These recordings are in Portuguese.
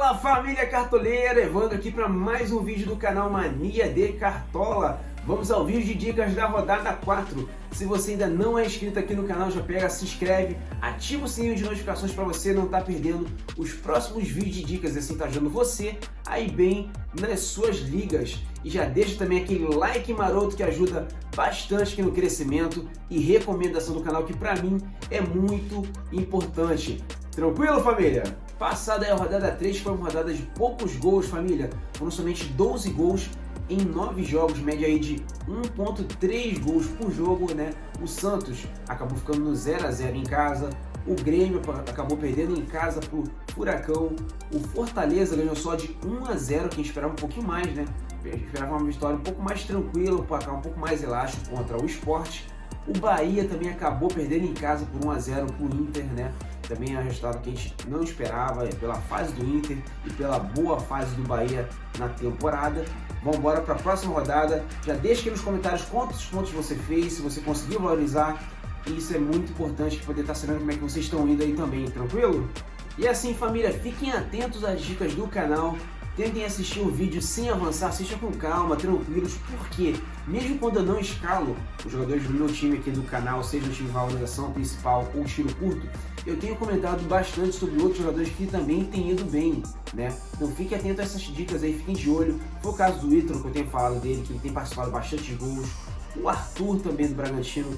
Fala família cartoleira, Evandro aqui para mais um vídeo do canal Mania de Cartola. Vamos ao vídeo de dicas da rodada 4. Se você ainda não é inscrito aqui no canal, já pega, se inscreve, ativa o sininho de notificações para você não estar perdendo os próximos vídeos de dicas, assim tá ajudando você aí bem nas suas ligas. E já deixa também aquele like maroto que ajuda bastante aqui no crescimento e recomendação do canal, que para mim é muito importante. Tranquilo, família? Passada a rodada 3 foi uma rodada de poucos gols, família. Foram somente 12 gols em 9 jogos, média aí de 1.3 gols por jogo, né? O Santos acabou ficando no 0 a 0 em casa. O Grêmio acabou perdendo em casa pro Furacão. O Fortaleza ganhou só de 1 a 0, quem esperava um pouquinho mais, né? Esperava uma vitória um pouco mais tranquila, um placar um pouco mais elástico contra o Sport. O Bahia também acabou perdendo em casa por 1 a 0 pro Inter, né? Também é um resultado que a gente não esperava, pela fase do Inter e pela boa fase do Bahia na temporada. Vamos embora para a próxima rodada. Já deixa aqui nos comentários quantos pontos você fez, se você conseguiu valorizar. E isso é muito importante para poder estar sabendo como é que vocês estão indo aí também, tranquilo? E assim, família, fiquem atentos às dicas do canal. Tentem assistir o vídeo sem avançar, assista com calma, tranquilos, porque mesmo quando eu não escalo os jogadores do meu time aqui do canal, seja o time de valorização principal ou tiro curto, eu tenho comentado bastante sobre outros jogadores que também têm ido bem, né? Então fique atento a essas dicas aí, fiquem de olho. Foi o caso do Ítalo, que eu tenho falado dele, que ele tem participado bastante de gols. O Arthur também do Bragantino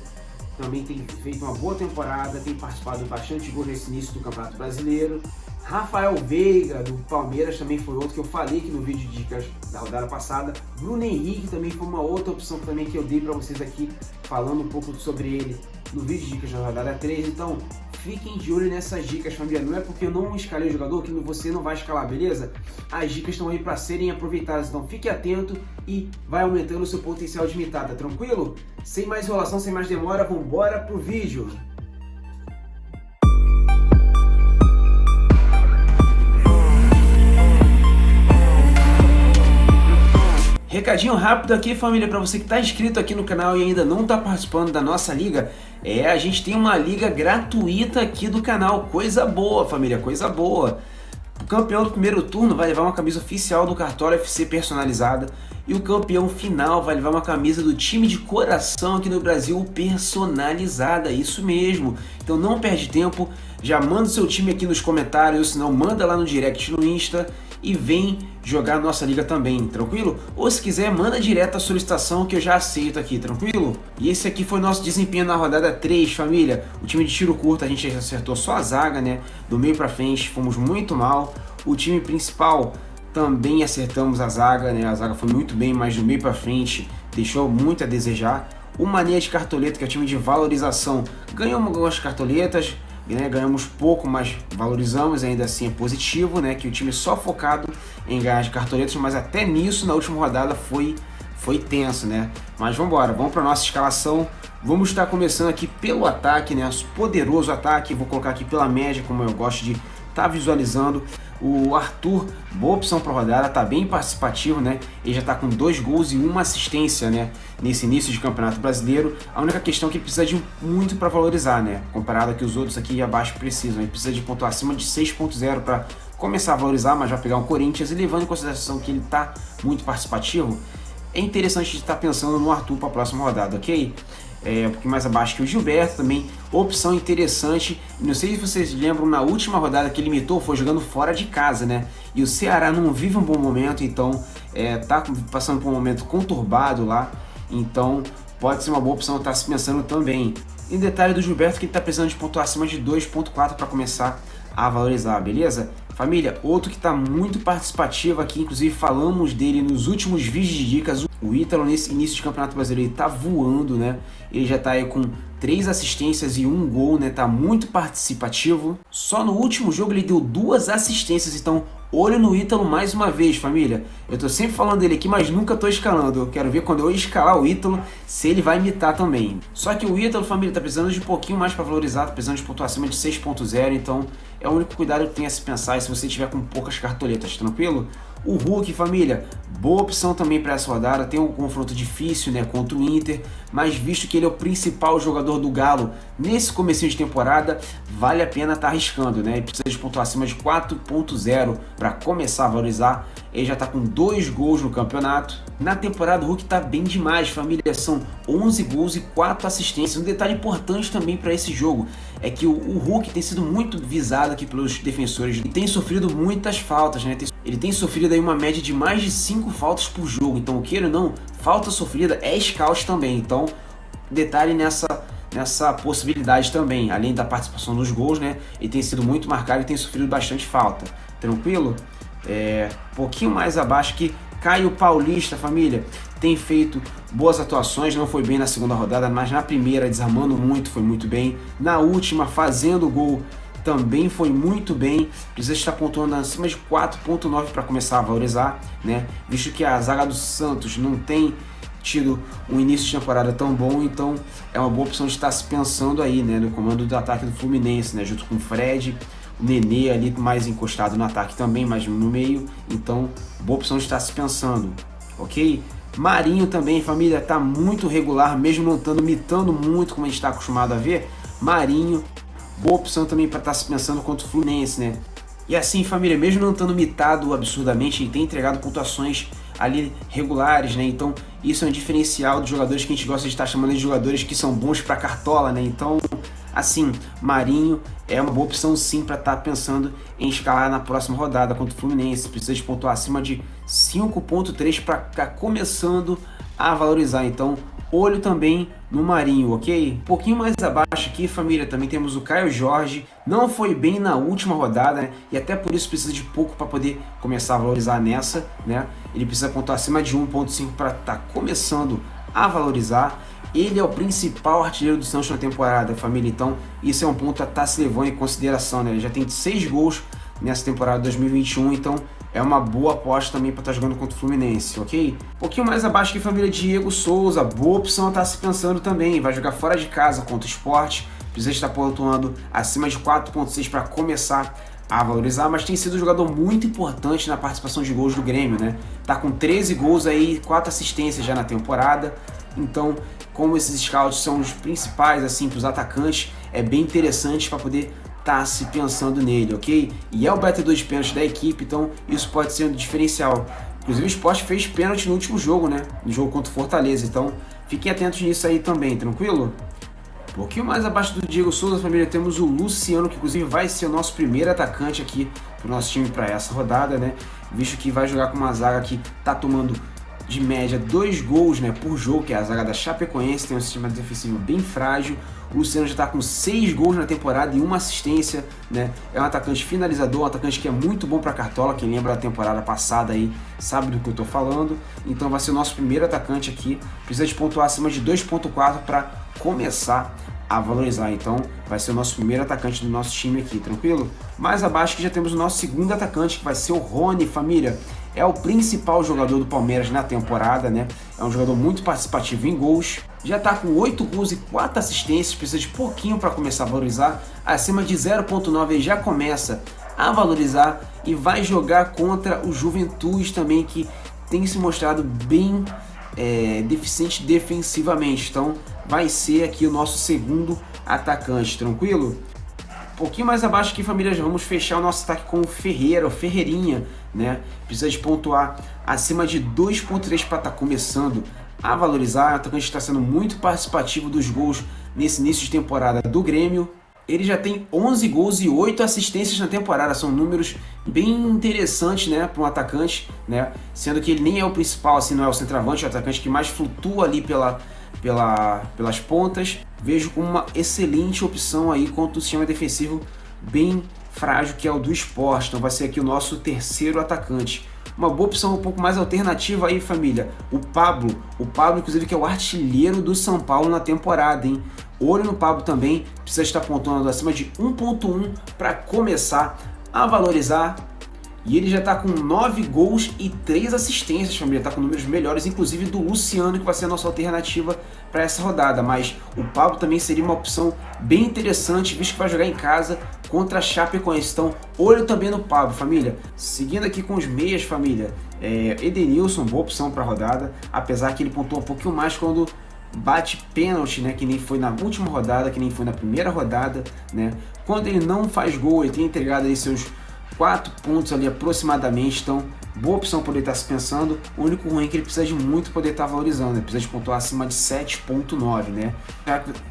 também tem feito uma boa temporada, tem participado bastante de gols nesse início do Campeonato Brasileiro. Rafael Veiga, do Palmeiras, também foi outro que eu falei aqui no vídeo de dicas da rodada passada. Bruno Henrique também foi uma outra opção também que eu dei para vocês aqui, falando um pouco sobre ele no vídeo de dicas da rodada 3. Então, fiquem de olho nessas dicas, família. Não é porque eu não escalei o jogador que você não vai escalar, beleza? As dicas estão aí para serem aproveitadas, então fique atento e vai aumentando o seu potencial de mitada, tranquilo? Sem mais enrolação, sem mais demora, vamos embora pro vídeo. Recadinho rápido aqui, família, para você que está inscrito aqui no canal e ainda não está participando da nossa liga. A gente tem uma liga gratuita aqui do canal, coisa boa, família, coisa boa. O campeão do primeiro turno vai levar uma camisa oficial do Cartola FC personalizada e o campeão final vai levar uma camisa do time de coração aqui no Brasil personalizada, isso mesmo. Então não perde tempo, já manda o seu time aqui nos comentários, ou se não, manda lá no direct no Insta e vem jogar nossa liga também, tranquilo? Ou se quiser, manda direto a solicitação que eu já aceito aqui, tranquilo? E esse aqui foi o nosso desempenho na rodada 3, família. O time de tiro curto a gente acertou só a zaga, né? Do meio pra frente fomos muito mal. O time principal também acertamos a zaga, né? A zaga foi muito bem, mas do meio pra frente deixou muito a desejar. O Mania de Cartoleta, que é o time de valorização, ganhou algumas cartoletas, né? Ganhamos pouco, mas valorizamos, ainda assim é positivo, né? Que o time só focado em ganhar de cartoletas, mas até nisso na última rodada foi tenso, né? Mas vamos embora, vamos para nossa escalação. Vamos estar começando aqui pelo ataque, né? Poderoso ataque, vou colocar aqui pela média, como eu gosto de estar visualizando. O Arthur, boa opção para rodada, tá bem participativo, né? Ele já tá com 2 gols e 1 assistência, né? Nesse início de Campeonato Brasileiro. A única questão é que ele precisa de muito para valorizar, né? Comparado a que os outros aqui abaixo precisam. Ele precisa de pontuar acima de 6.0 para começar a valorizar, mas vai pegar um Corinthians. E levando em consideração que ele tá muito participativo, é interessante de estar pensando no Arthur para a próxima rodada, ok? Um pouquinho mais abaixo que o Gilberto também, opção interessante. Não sei se vocês lembram, na última rodada que ele imitou foi jogando fora de casa, né? E o Ceará não vive um bom momento, então tá passando por um momento conturbado lá, então pode ser uma boa opção estar se pensando também. Em detalhe do Gilberto, que ele está precisando de pontuar acima de 2.4 para começar a valorizar, beleza? Família, outro que está muito participativo aqui, inclusive falamos dele nos últimos vídeos de dicas, o Ítalo nesse início de Campeonato Brasileiro, ele está voando, né? Ele já está aí com 3 assistências e 1 gol, né? Tá muito participativo. Só no último jogo ele deu 2 assistências, então olho no Ítalo mais uma vez, família. Eu tô sempre falando dele aqui, mas nunca tô escalando. Eu quero ver quando eu escalar o Ítalo, se ele vai imitar também. Só que o Ítalo, família, tá precisando de um pouquinho mais para valorizar, tá precisando de pontuar acima de 6.0, então é o único cuidado que tem a se pensar, se você tiver com poucas cartoletas, tranquilo? O Hulk, família, boa opção também para essa rodada. Tem um confronto difícil, né, contra o Inter, mas visto que ele é o principal jogador do Galo nesse comecinho de temporada, vale a pena estar arriscando, né? Ele precisa de pontuar acima de 4.0 para começar a valorizar. Ele já está com 2 gols no campeonato. Na temporada o Hulk está bem demais, família. São 11 gols e 4 assistências. Um detalhe importante também para esse jogo é que o Hulk tem sido muito visado aqui pelos defensores e tem sofrido muitas faltas, né? Ele tem sofrido aí uma média de mais de 5 faltas por jogo. Então, queira ou não, falta sofrida é scout também. Então, detalhe nessa possibilidade também. Além da participação nos gols, né? Ele tem sido muito marcado e tem sofrido bastante falta. Tranquilo? Pouquinho mais abaixo aqui, Caio Paulista, família, tem feito boas atuações, não foi bem na segunda rodada, mas na primeira desarmando muito, foi muito bem. Na última, fazendo gol, também foi muito bem. Precisa estar pontuando acima de 4.9 para começar a valorizar, né? Visto que a zaga do Santos não tem tido um início de temporada tão bom, então é uma boa opção de estar se pensando aí, né, no comando do ataque do Fluminense, né, junto com o Fred, o Nenê ali mais encostado no ataque também, mais no meio. Então, boa opção de estar se pensando, ok? Marinho também, família, tá muito regular, mesmo não estando mitando muito como a gente está acostumado a ver. Marinho, boa opção também para estar se pensando contra o Fluminense, né? E assim, família, mesmo não estando mitado absurdamente, ele tem entregado pontuações ali regulares, né? Então, isso é um diferencial dos jogadores que a gente gosta de estar chamando de jogadores que são bons para cartola, né? Então, assim, Marinho é uma boa opção sim para estar pensando em escalar na próxima rodada contra o Fluminense. Precisa de pontuar acima de 5.3 para estar começando a valorizar. Então, olho também no Marinho, ok? Um pouquinho mais abaixo aqui, família, também temos o Caio Jorge. Não foi bem na última rodada, né? E até por isso precisa de pouco para poder começar a valorizar nessa, né? Ele precisa pontuar acima de 1.5 para estar começando a valorizar. Ele é o principal artilheiro do Santos na temporada, família. Então, isso é um ponto a estar se levando em consideração, né? Ele já tem 6 gols nessa temporada de 2021, então é uma boa aposta também para estar jogando contra o Fluminense, ok? Um pouquinho mais abaixo aqui, família, Diego Souza, boa opção a estar se pensando também. Vai jogar fora de casa contra o Sport, precisa estar pontuando acima de 4.6 para começar a valorizar, mas tem sido um jogador muito importante na participação de gols do Grêmio, né? Tá com 13 gols aí, 4 assistências já na temporada. Então, como esses scouts são os principais assim para os atacantes, é bem interessante para poder estar se pensando nele, ok? E é o batedor de pênalti da equipe, então isso pode ser um diferencial. Inclusive o Sport fez pênalti no último jogo, né? No jogo contra o Fortaleza, então fiquem atentos nisso aí também, tranquilo? Um pouquinho mais abaixo do Diego Souza, família, temos o Luciano, que inclusive vai ser o nosso primeiro atacante aqui para o nosso time para essa rodada, né? Visto que vai jogar com uma zaga que tá tomando de média 2 gols, né, por jogo, que é a zaga da Chapecoense, tem um sistema defensivo bem frágil. O Luciano já está com 6 gols na temporada e 1 assistência, né? É um atacante finalizador, um atacante que é muito bom para cartola. Quem lembra da temporada passada aí sabe do que eu estou falando. Então vai ser o nosso primeiro atacante aqui. Precisa de pontuar acima de 2.4 para começar a valorizar. Então vai ser o nosso primeiro atacante do nosso time aqui, tranquilo? Mais abaixo que já temos o nosso segundo atacante, que vai ser o Rony, família. É o principal jogador do Palmeiras na temporada, né? É um jogador muito participativo em gols. Já está com 8 gols e 4 assistências, precisa de pouquinho para começar a valorizar. Acima de 0.9 ele já começa a valorizar e vai jogar contra o Juventude também, que tem se mostrado bem deficiente defensivamente. Então vai ser aqui o nosso segundo atacante, tranquilo? Um pouquinho mais abaixo aqui, família, já vamos fechar o nosso ataque com o Ferreira, o Ferreirinha, né? Precisa de pontuar acima de 2.3 para estar começando a valorizar. O atacante está sendo muito participativo dos gols nesse início de temporada do Grêmio. Ele já tem 11 gols e 8 assistências na temporada. São números bem interessantes, né, para um atacante, né? Sendo que ele nem é o principal, assim, não é o centroavante, é o atacante que mais flutua ali pelas pontas. Vejo como uma excelente opção aí contra o sistema defensivo bem frágil que é o do Sport. Então vai ser aqui o nosso terceiro atacante. Uma boa opção um pouco mais alternativa aí, família. O Pablo, inclusive, que é o artilheiro do São Paulo na temporada, hein? Olho no Pablo também, precisa estar pontuando acima de 1.1 para começar a valorizar. E ele já tá com 9 gols e 3 assistências, família. Tá com números melhores, inclusive do Luciano, que vai ser a nossa alternativa para essa rodada. Mas o Pablo também seria uma opção bem interessante, visto que vai jogar em casa contra a Chapecoense. Então, olho também no Pablo, família. Seguindo aqui com os meias, família. Edenilson, boa opção para a rodada. Apesar que ele pontua um pouquinho mais quando bate pênalti, né, que nem foi na última rodada, que nem foi na primeira rodada, né? Quando ele não faz gol, ele tem entregado ali seus 4 pontos ali aproximadamente, então boa opção poder estar se pensando. O único ruim é que ele precisa de muito poder estar valorizando, né? Precisa de pontuar acima de 7.9, né?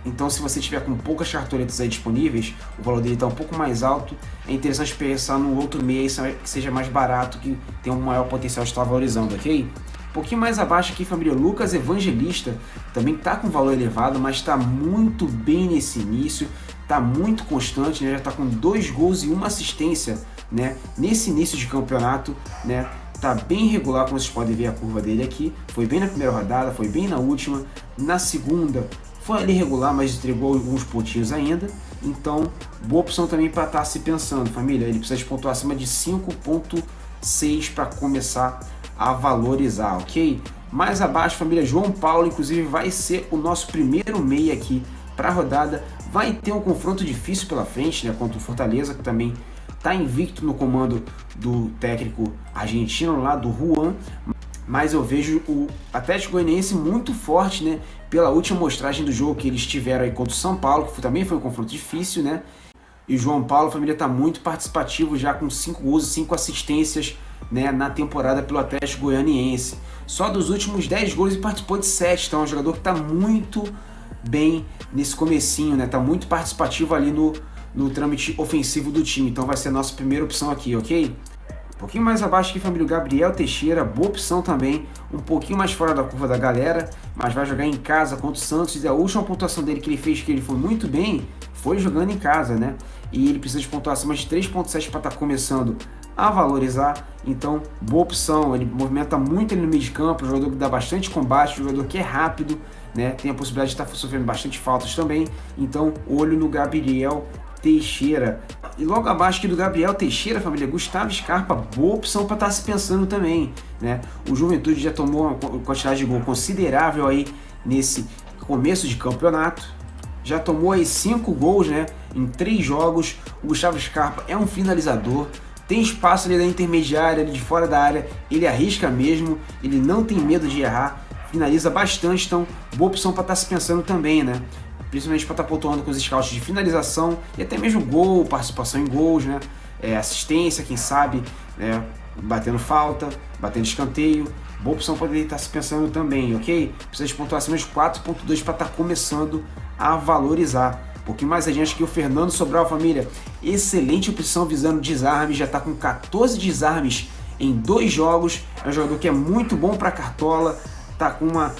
Então, se você tiver com poucas cartoletas aí disponíveis, o valor dele está um pouco mais alto, é interessante pensar no outro meio que seja mais barato, que tem um maior potencial de estar valorizando, ok? Um pouquinho mais abaixo aqui, família, Lucas Evangelista também está com valor elevado, mas está muito bem nesse início, está muito constante, né? Já está com 2 gols e 1 assistência, né? Nesse início de campeonato, né? Tá bem regular, como vocês podem ver a curva dele aqui. Foi bem na primeira rodada, foi bem na última. Na segunda foi ali regular, mas entregou alguns pontinhos ainda. Então, boa opção também para estar se pensando, família. Ele precisa de pontuar acima de 5.6 para começar a valorizar, ok? Mais abaixo, família, João Paulo, inclusive vai ser o nosso primeiro meia aqui para a rodada. Vai ter um confronto difícil pela frente, né? Contra o Fortaleza, que também está invicto no comando do técnico argentino lá, do Juan, mas eu vejo o Atlético Goianiense muito forte, né, pela última mostragem do jogo que eles tiveram aí contra o São Paulo, que também foi um confronto difícil, né, e o João Paulo, a família, está muito participativo, já com 5 gols e 5 assistências, né, na temporada pelo Atlético Goianiense. Só dos últimos 10 gols ele participou de 7, então é um jogador que está muito bem nesse comecinho, né, está muito participativo ali no trâmite ofensivo do time, então vai ser a nossa primeira opção aqui, ok? Um pouquinho mais abaixo aqui, família, o Gabriel Teixeira, boa opção também, um pouquinho mais fora da curva da galera, mas vai jogar em casa contra o Santos, e a última pontuação dele que ele fez, que ele foi muito bem, foi jogando em casa, né? E ele precisa de pontuar acima de 3.7 para estar começando a valorizar, então boa opção, ele movimenta muito ali no meio de campo, um jogador que dá bastante combate, um jogador que é rápido, né? Tem a possibilidade de estar sofrendo bastante faltas também, então olho no Gabriel Teixeira. E logo abaixo aqui do Gabriel Teixeira, família, Gustavo Scarpa, boa opção para estar se pensando também, né? O Juventude já tomou uma quantidade de gol considerável aí nesse começo de campeonato, já tomou aí 5 gols, né, em 3 jogos. O Gustavo Scarpa é um finalizador, tem espaço ali da intermediária, ali de fora da área, ele arrisca mesmo, ele não tem medo de errar, finaliza bastante, então boa opção para estar se pensando também, né? Principalmente para estar pontuando com os scouts de finalização e até mesmo gol, participação em gols, né? Assistência, quem sabe, batendo falta, batendo escanteio. Boa opção para ele estar se pensando também, ok? Precisa de pontuar acima de 4.2 para estar começando a valorizar. Um pouquinho mais adiante aqui o Fernando Sobral, família. Excelente opção visando desarme, já está com 14 desarmes em 2 jogos. É um jogador que é muito bom para cartola, está com uma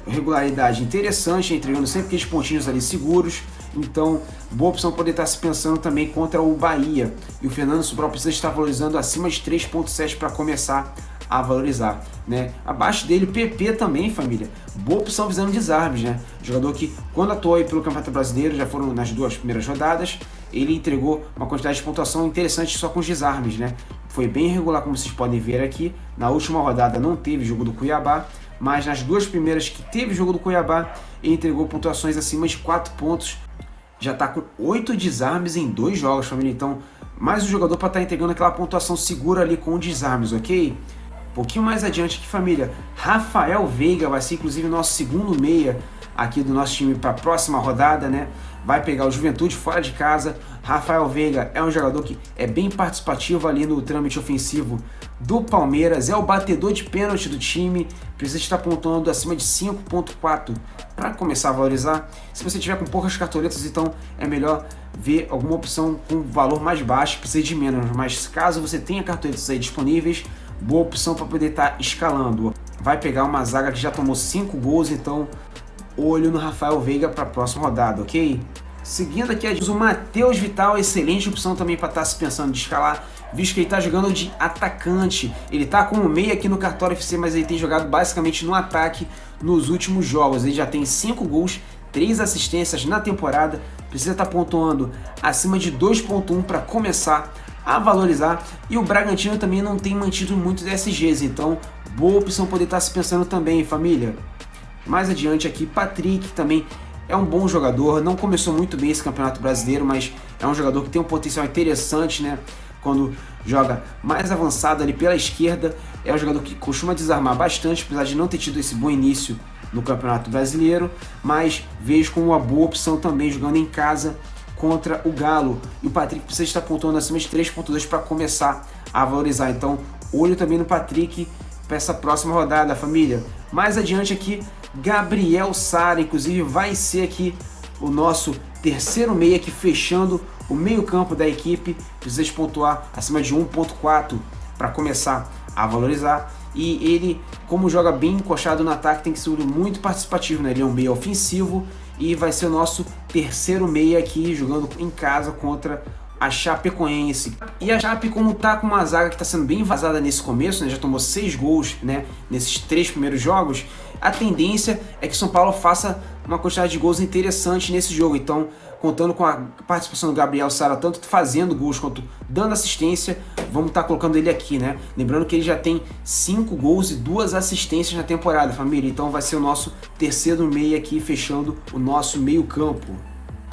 regularidade interessante, entregando sempre aqueles pontinhos ali seguros. Então, boa opção poder estar se pensando também contra o Bahia. E o Fernando Sobral precisa estar valorizando acima de 3.7 para começar a valorizar, né? Abaixo dele, PP também, família. Boa opção visando desarmes, né? Jogador que, quando atuou aí pelo Campeonato Brasileiro, já foram nas 2 primeiras rodadas, ele entregou uma quantidade de pontuação interessante só com os desarmes, né? Foi bem regular, como vocês podem ver aqui. Na última rodada não teve jogo do Cuiabá, mas nas 2 primeiras que teve jogo do Cuiabá, ele entregou pontuações acima de 4 pontos. Já está com 8 desarmes em 2 jogos, família. Então, mais um jogador para estar entregando aquela pontuação segura ali com desarmes, ok? Um pouquinho mais adiante aqui, família, Rafael Veiga vai ser inclusive o nosso segundo meia aqui do nosso time para a próxima rodada, né? Vai pegar o Juventude fora de casa. Rafael Veiga é um jogador que é bem participativo ali no trâmite ofensivo do Palmeiras, é o batedor de pênalti do time, precisa estar pontuando acima de 5.4 para começar a valorizar. Se você tiver com poucas cartoletas, então é melhor ver alguma opção com valor mais baixo, precisa de menos, mas caso você tenha cartoletas aí disponíveis, boa opção para poder estar escalando. Vai pegar uma zaga que já tomou 5 gols, então olho no Rafael Veiga para a próxima rodada, ok? Seguindo aqui, o Matheus Vital, excelente opção também para estar se pensando de escalar, visto que ele está jogando de atacante. Ele está como meia aqui no Cartola FC, mas ele tem jogado basicamente no ataque nos últimos jogos. Ele já tem 5 gols, 3 assistências na temporada, precisa estar pontuando acima de 2.1 para começar a valorizar. E o Bragantino também não tem mantido muitos SGs, então boa opção poder estar se pensando também, família. Mais adiante aqui, Patrick também é um bom jogador, não começou muito bem esse Campeonato Brasileiro, mas é um jogador que tem um potencial interessante, né? Quando joga mais avançado ali pela esquerda, é um jogador que costuma desarmar bastante, apesar de não ter tido esse bom início no Campeonato Brasileiro, mas vejo como uma boa opção também jogando em casa contra o Galo. E o Patrick precisa estar pontuando acima de 3.2 para começar a valorizar, então olho também no Patrick para essa próxima rodada, família. Mais adiante aqui, Gabriel Sara, inclusive vai ser aqui o nosso terceiro meia aqui, fechando o meio campo da equipe. Precisa de pontuar acima de 1.4 para começar a valorizar. E ele, como joga bem encoxado no ataque, tem que ser muito participativo, né? Ele é um meia ofensivo e vai ser o nosso terceiro meia aqui, jogando em casa contra a Chapecoense. E a Chape, como tá com uma zaga que está sendo bem vazada nesse começo, né? Já tomou 6 gols, né? Nesses 3 primeiros jogos, a tendência é que São Paulo faça uma quantidade de gols interessante nesse jogo. Então, contando com a participação do Gabriel Sara, tanto fazendo gols quanto dando assistência, vamos estar colocando ele aqui, né? Lembrando que ele já tem 5 gols e 2 assistências na temporada, família. Então vai ser o nosso terceiro meia aqui, fechando o nosso meio campo.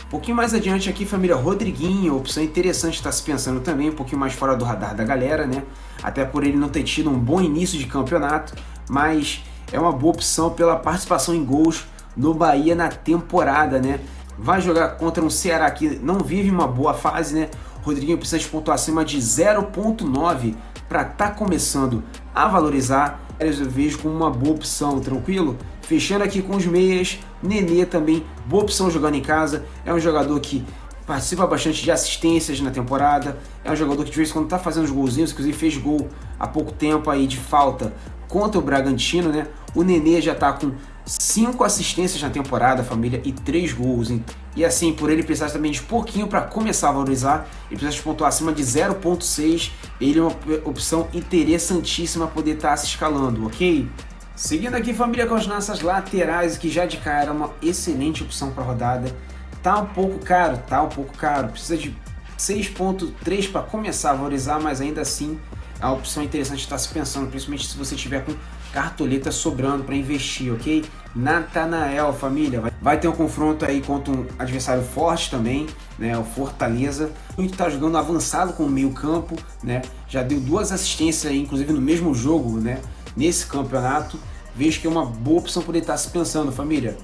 Um pouquinho mais adiante aqui, família, Rodriguinho, opção interessante, está se pensando também, um pouquinho mais fora do radar da galera, né? Até por ele não ter tido um bom início de campeonato, mas é uma boa opção pela participação em gols no Bahia na temporada, né? Vai jogar contra um Ceará que não vive uma boa fase, né? Rodriguinho precisa de pontuar acima de 0.9 para estar começando a valorizar. Eu vejo como uma boa opção, tranquilo? Fechando aqui com os meias, Nenê também, boa opção jogando em casa. É um jogador que participa bastante de assistências na temporada. É um jogador que de vez em quando está fazendo os golzinhos, inclusive fez gol há pouco tempo aí de falta contra o Bragantino, né? O Nenê já está com 5 assistências na temporada, família, e 3 gols, hein? E assim, por ele precisar também de pouquinho para começar a valorizar, ele precisa de pontuar acima de 0.6, ele é uma opção interessantíssima poder estar se escalando, ok? Seguindo aqui, família, com as nossas laterais, que já de cara é uma excelente opção para a rodada. Tá um pouco caro, precisa de 6.3 para começar a valorizar, mas ainda assim é uma opção interessante de estar se pensando, principalmente se você tiver com cartoleta sobrando para investir, ok? Natanael, família, vai ter um confronto aí contra um adversário forte também, né? O Fortaleza, que está jogando avançado com o meio campo, né? Já deu 2 assistências aí, inclusive no mesmo jogo, né? Nesse campeonato, vejo que é uma boa opção poder estar se pensando, família.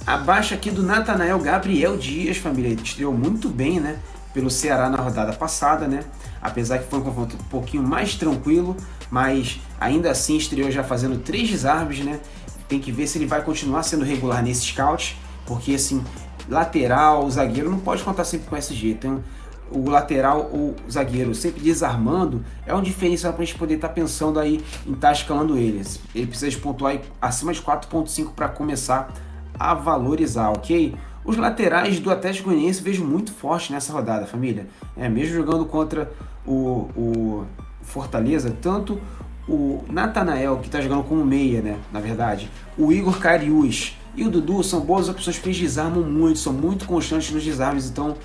Abaixo aqui do Natanael, Gabriel Dias, família, ele estreou muito bem, né? Pelo Ceará na rodada passada, né? Apesar que foi um confronto um pouquinho mais tranquilo, mas ainda assim estreou já fazendo 3 desarmes, né? Tem que ver se ele vai continuar sendo regular nesse scout, porque assim, lateral, zagueiro não pode contar sempre com SG. Então, o lateral ou zagueiro sempre desarmando é um diferencial para a gente poder estar pensando aí em estar escalando eles. Ele precisa de pontuar acima de 4.5 para começar a valorizar, ok? Os laterais do Atlético Goianiense vejo muito forte nessa rodada, família. Mesmo jogando contra o Fortaleza, tanto o Natanael, que está jogando como meia, né, na verdade, o Igor Cariús e o Dudu são boas opções, porque eles desarmam muito, são muito constantes nos desarmes, então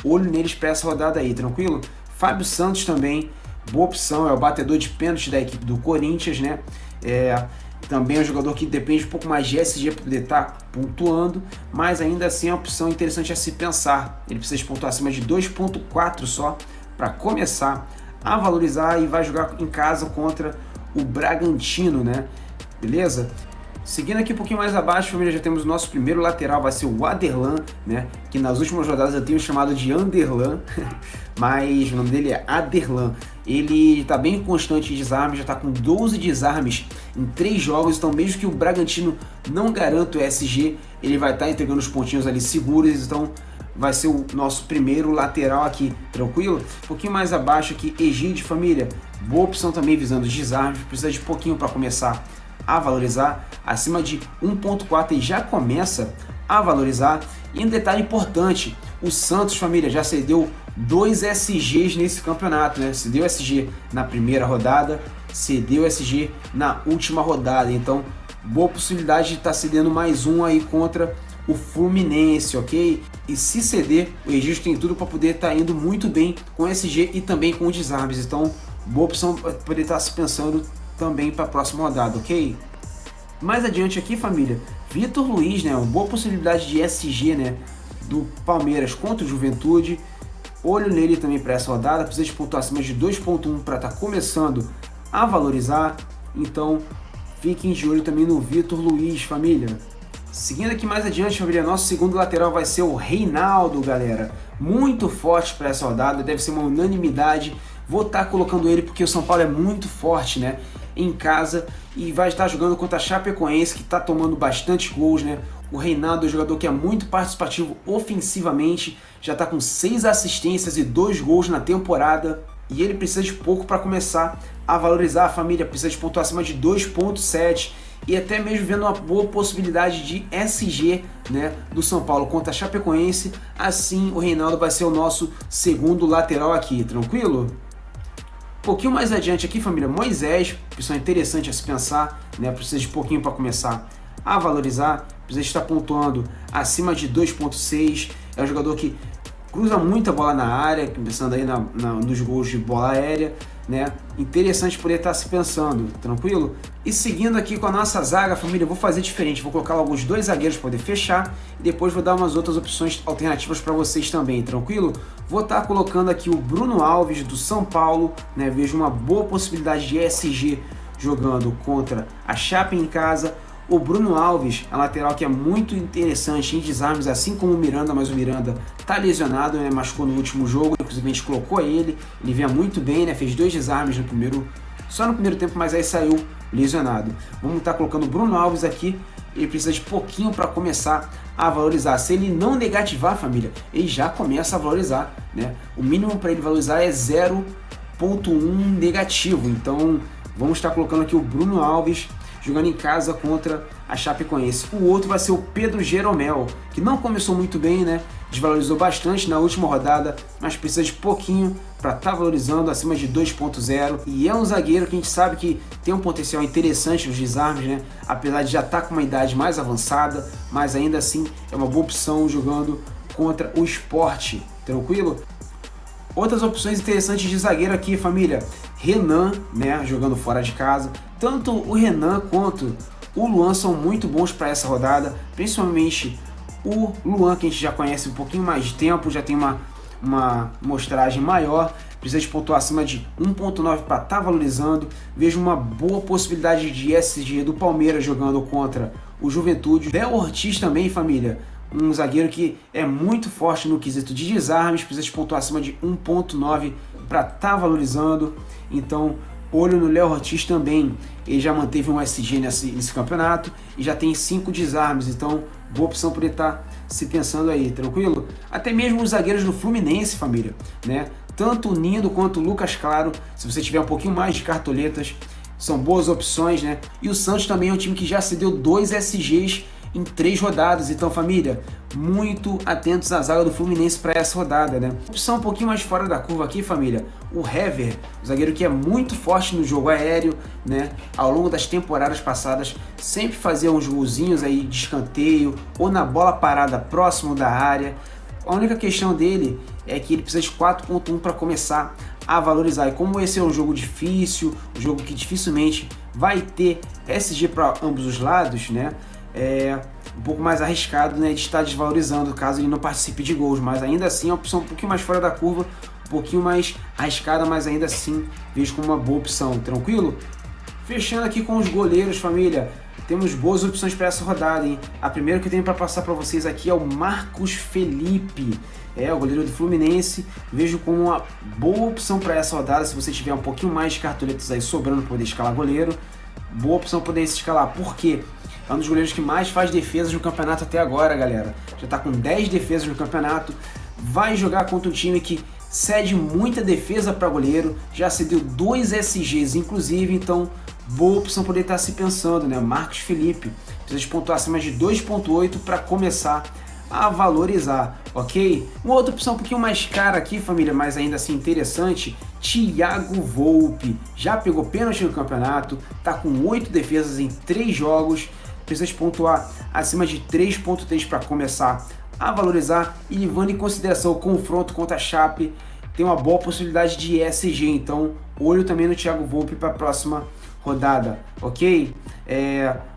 olho neles para essa rodada aí, tranquilo? Fábio Santos também, boa opção, é o batedor de pênalti da equipe do Corinthians, né? Também é um jogador que depende um pouco mais de SG para poder estar pontuando, mas ainda assim é uma opção interessante a se pensar. Ele precisa de pontuar acima de 2.4 só para começar a valorizar e vai jogar em casa contra o Bragantino, né? Beleza? Seguindo aqui um pouquinho mais abaixo, família, já temos o nosso primeiro lateral, vai ser o Aderlan, né? Que nas últimas rodadas eu tenho chamado de Anderlan, mas o nome dele é Aderlan. Ele está bem constante em desarmes, já está com 12 desarmes em 3 jogos, então mesmo que o Bragantino não garanta o SG, ele vai estar entregando os pontinhos ali seguros, então vai ser o nosso primeiro lateral aqui, tranquilo? Um pouquinho mais abaixo aqui, Egídio, família, boa opção também visando os desarmes, precisa de pouquinho para começar a valorizar, acima de 1.4 e já começa a valorizar. E um detalhe importante, o Santos, família, já cedeu 2 SGs nesse campeonato, né? Cedeu SG na primeira rodada, cedeu SG na última rodada, então boa possibilidade de estar cedendo mais um aí contra o Fluminense, ok? E se ceder, o Egídio tem tudo para poder estar indo muito bem com o SG e também com os desarmes. Então, boa opção para poder estar se pensando também para a próxima rodada, ok? Mais adiante aqui, família, Vitor Luiz, né? Uma boa possibilidade de SG, né? Do Palmeiras contra o Juventude. Olho nele também para essa rodada. Precisa de pontuar acima de 2.1 para estar começando a valorizar. Então, fiquem de olho também no Vitor Luiz, família. Seguindo aqui mais adiante, família, nosso segundo lateral vai ser o Reinaldo, galera. Muito forte para essa rodada, deve ser uma unanimidade. Vou estar colocando ele porque o São Paulo é muito forte, né? Em casa e vai estar jogando contra a Chapecoense, que está tomando bastante gols, né? O Reinaldo é um jogador que é muito participativo ofensivamente, já está com 6 assistências e 2 gols na temporada. E ele precisa de pouco para começar a valorizar a família, precisa de pontuar acima de 2.7 e até mesmo vendo uma boa possibilidade de SG, né, do São Paulo contra a Chapecoense. Assim o Reinaldo vai ser o nosso segundo lateral aqui, tranquilo? Um pouquinho mais adiante aqui, família, Moisés, opção interessante a se pensar, né? Precisa de pouquinho para começar a valorizar, precisa estar pontuando acima de 2.6, é um jogador que cruza muita bola na área, pensando aí nos gols de bola aérea, né? Interessante poder estar se pensando, tranquilo? E seguindo aqui com a nossa zaga, família, eu vou fazer diferente, vou colocar logo os 2 zagueiros para poder fechar e depois vou dar umas outras opções alternativas para vocês também, tranquilo? Vou estar colocando aqui o Bruno Alves do São Paulo, né? Vejo uma boa possibilidade de SG jogando contra a Chape em casa. O Bruno Alves, a lateral que é muito interessante em desarmes, assim como o Miranda, mas o Miranda tá lesionado, né? Machucou no último jogo, inclusive a gente colocou ele vinha muito bem, né? Fez 2 desarmes só no primeiro tempo, mas aí saiu lesionado. Vamos estar colocando o Bruno Alves aqui, ele precisa de pouquinho para começar a valorizar. Se ele não negativar, família, ele já começa a valorizar, né? O mínimo para ele valorizar é 0.1 negativo, então vamos estar colocando aqui o Bruno Alves jogando em casa contra a Chapecoense. O outro vai ser o Pedro Jeromel, que não começou muito bem, né? Desvalorizou bastante na última rodada, mas precisa de pouquinho para estar valorizando acima de 2.0. E é um zagueiro que a gente sabe que tem um potencial interessante nos desarmes, né? Apesar de já estar com uma idade mais avançada, mas ainda assim é uma boa opção jogando contra o Sport, tranquilo? Outras opções interessantes de zagueiro aqui, família. Renan, né, jogando fora de casa. Tanto o Renan quanto o Luan são muito bons para essa rodada, principalmente o Luan, que a gente já conhece um pouquinho mais de tempo, já tem uma mostragem maior, precisa de pontuar acima de 1.9 para estar valorizando. Vejo uma boa possibilidade de SG do Palmeiras jogando contra o Juventude. Léo Ortiz também, família, um zagueiro que é muito forte no quesito de desarmes, precisa de pontuar acima de 1.9 para estar valorizando. Então, olho no Léo Ortiz também, ele já manteve um SG nesse campeonato e já tem 5 desarmes, então boa opção por ele estar se pensando aí, tranquilo? Até mesmo os zagueiros do Fluminense, família, né? Tanto o Nindo quanto o Lucas Claro, se você tiver um pouquinho mais de cartoletas, são boas opções, né? E o Santos também é um time que já cedeu 2 SGs em 3 rodadas, então família, muito atentos à zaga do Fluminense para essa rodada, né? Opção um pouquinho mais fora da curva aqui, família, o Hever, o zagueiro que é muito forte no jogo aéreo, né? Ao longo das temporadas passadas, sempre fazia uns golzinhos aí de escanteio ou na bola parada próximo da área. A única questão dele é que ele precisa de 4.1 para começar a valorizar. E como esse é um jogo difícil, um jogo que dificilmente vai ter SG para ambos os lados, né? É um pouco mais arriscado, né, de estar desvalorizando caso ele não participe de gols, mas ainda assim é uma opção um pouquinho mais fora da curva, um pouquinho mais arriscada, mas ainda assim vejo como uma boa opção, tranquilo? Fechando aqui com os goleiros, família, temos boas opções para essa rodada, hein? A primeira que eu tenho para passar para vocês aqui é o Marcos Felipe, o goleiro do Fluminense. Vejo como uma boa opção para essa rodada, se você tiver um pouquinho mais de cartoletas aí sobrando para poder escalar goleiro, boa opção poder se escalar, por quê? É um dos goleiros que mais faz defesas no campeonato até agora, galera. Já está com 10 defesas no campeonato. Vai jogar contra um time que cede muita defesa para goleiro. Já cedeu 2 SGs, inclusive. Então, boa opção poder estar se pensando, né? Marcos Felipe. Precisa de pontuar acima de 2.8 para começar a valorizar, ok? Uma outra opção um pouquinho mais cara aqui, família, mas ainda assim interessante. Thiago Volpi. Já pegou pênalti no campeonato. Está com 8 defesas em 3 jogos. precisa de pontuar acima de 3.3 para começar a valorizar, e levando em consideração o confronto contra a Chape, tem uma boa possibilidade de ESG, então olho também no Thiago Volpi para a próxima rodada, ok?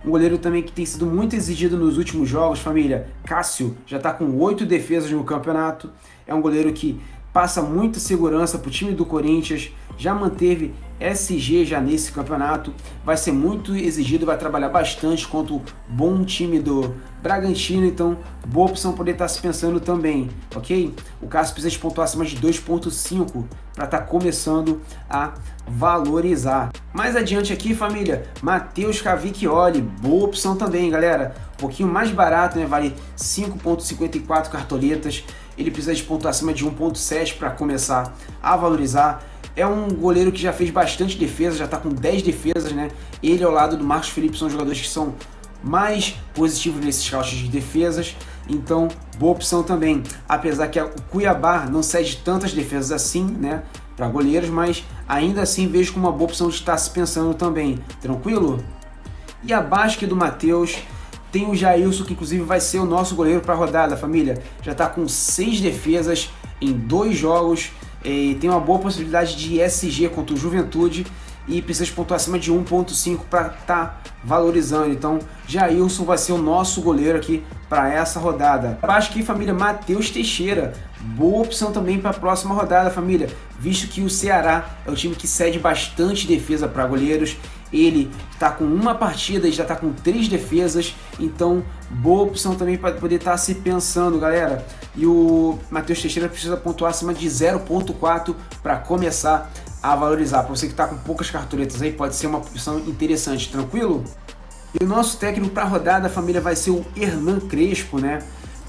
Um goleiro também que tem sido muito exigido nos últimos jogos, família, Cássio, já está com 8 defesas no campeonato, é um goleiro que passa muita segurança para o time do Corinthians, já manteve SG já nesse campeonato, vai ser muito exigido, vai trabalhar bastante contra o bom time do Bragantino, então boa opção poder estar se pensando também, ok? O Cássio precisa de pontuar acima de 2.5 para estar começando a valorizar. Mais adiante aqui, família, Matheus Cavicchioli, boa opção também, galera, um pouquinho mais barato, né? Vale 5.54 cartoletas, ele precisa de pontuar acima de 1.7 para começar a valorizar. É um goleiro que já fez bastante defesa, já está com 10 defesas, né? Ele ao lado do Marcos Felipe são jogadores que são mais positivos nesses caixas de defesas, então boa opção também. Apesar que o Cuiabá não cede tantas defesas assim, né, para goleiros, mas ainda assim vejo como uma boa opção de estar se pensando também, tranquilo? E abaixo aqui do Matheus tem o Jailson, que inclusive vai ser o nosso goleiro para a rodada, família. Já está com 6 defesas em 2 jogos, tem uma boa possibilidade de SG contra o Juventude e precisa de pontuar acima de 1.5 para estar valorizando. Então, Jailson vai ser o nosso goleiro aqui para essa rodada. Abaixo aqui, família, Matheus Teixeira. Boa opção também para a próxima rodada, família, visto que o Ceará é o time que cede bastante defesa para goleiros. Ele está com uma partida e já está com 3 defesas, então boa opção também para poder estar se pensando, galera. E o Matheus Teixeira precisa pontuar acima de 0.4 para começar a valorizar. Para você que está com poucas cartoletas aí, pode ser uma opção interessante, tranquilo? E o nosso técnico para a rodada, família, vai ser o Hernan Crespo, né?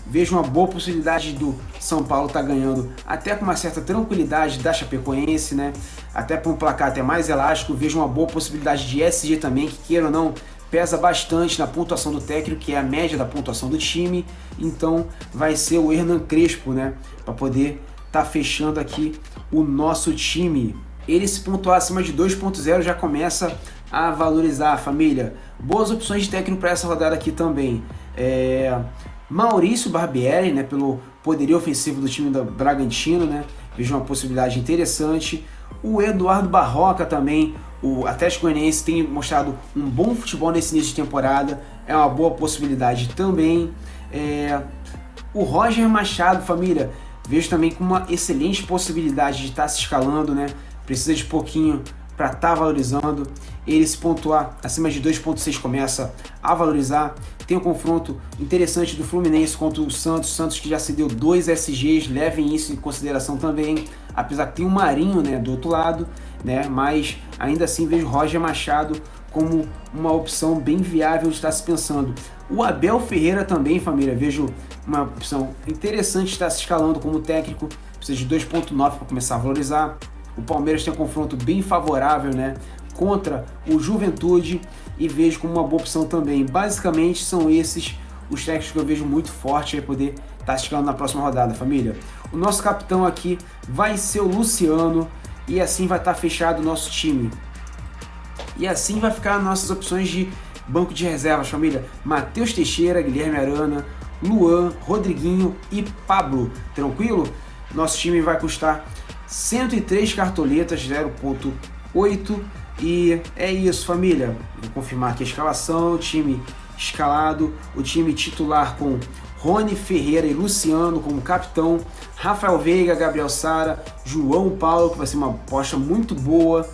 Vejo uma boa possibilidade do São Paulo estar ganhando até com uma certa tranquilidade da Chapecoense, né? Até para um placar até mais elástico. Vejo uma boa possibilidade de SG também, que queira ou não, pesa bastante na pontuação do técnico, que é a média da pontuação do time. Então vai ser o Hernan Crespo, né? Para poder estar fechando aqui o nosso time. Ele, se pontuar acima de 2.0, já começa a valorizar a família. Boas opções de técnico para essa rodada aqui também. Maurício Barbieri, né, pelo poderio ofensivo do time do Bragantino, né, vejo uma possibilidade interessante. O Eduardo Barroca também, o Atlético Goianiense tem mostrado um bom futebol nesse início de temporada, é uma boa possibilidade também. O Roger Machado, família, vejo também com uma excelente possibilidade de estar se escalando, né, precisa de pouquinho para estar valorizando. Ele, se pontuar acima de 2.6, começa a valorizar. Tem um confronto interessante do Fluminense contra o Santos que já cedeu 2 SGs, levem isso em consideração também, apesar que tem o Marinho, né, do outro lado, né, mas ainda assim vejo Roger Machado como uma opção bem viável de estar se pensando. O Abel Ferreira também, família, vejo uma opção interessante de estar se escalando como técnico, precisa de 2.9 para começar a valorizar. O Palmeiras tem um confronto bem favorável, né, contra o Juventude, e vejo como uma boa opção também. Basicamente são esses os técnicos que eu vejo muito forte para poder estar escalando na próxima rodada, família. O nosso capitão aqui vai ser o Luciano, e assim vai estar fechado o nosso time. E assim vai ficar nossas opções de banco de reservas, família. Matheus Teixeira, Guilherme Arana, Luan, Rodriguinho e Pablo. Tranquilo? Nosso time vai custar 103 cartoletas, 0.8, e é isso, família. Vou confirmar aqui a escalação, o time escalado, o time titular com Rony Ferreira e Luciano como capitão, Rafael Veiga, Gabriel Sara, João Paulo, que vai ser uma aposta muito boa,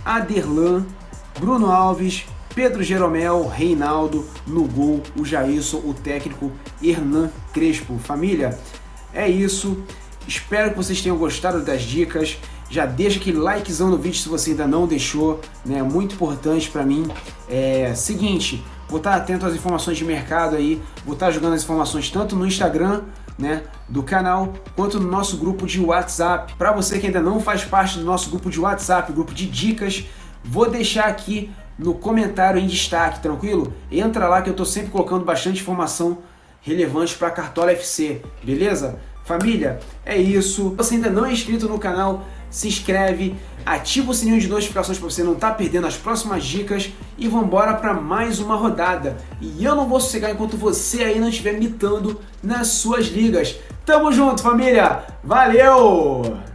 Aderlan, Bruno Alves, Pedro Jeromel, Reinaldo, no gol, o Jailson, o técnico Hernan Crespo. Família, é isso. Espero que vocês tenham gostado das dicas. Já deixa aquele likezão no vídeo se você ainda não deixou, né? É muito importante para mim. Seguinte, vou estar atento às informações de mercado aí, vou estar jogando as informações tanto no Instagram, né, do canal, quanto no nosso grupo de WhatsApp. Para você que ainda não faz parte do nosso grupo de WhatsApp, grupo de dicas, vou deixar aqui no comentário em destaque, tranquilo? Entra lá que eu estou sempre colocando bastante informação relevante para Cartola FC, beleza? Família, é isso. Se você ainda não é inscrito no canal, se inscreve, ativa o sininho de notificações para você não estar perdendo as próximas dicas e vambora para mais uma rodada. E eu não vou sossegar enquanto você aí não estiver mitando nas suas ligas. Tamo junto, família! Valeu!